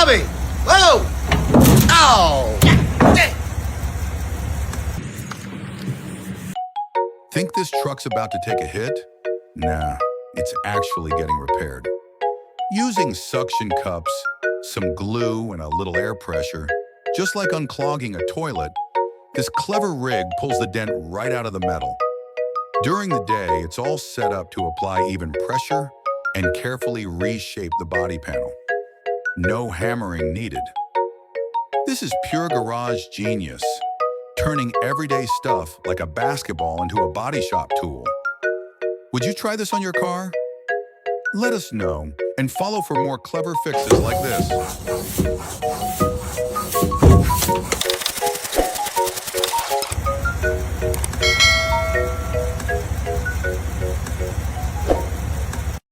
me! Whoa! Oh! Dang. Think this truck's about to take a hit? Nah, it's actually getting repaired. Using suction cups, some glue, and a little air pressure, just like unclogging a toilet, this clever rig pulls the dent right out of the metal. During the day, it's all set up to apply even pressure and carefully reshape the body panel. No hammering needed. This is pure garage genius, turning everyday stuff like a basketball into a body shop tool. Would you try this on your car? Let us know and follow for more clever fixes like this.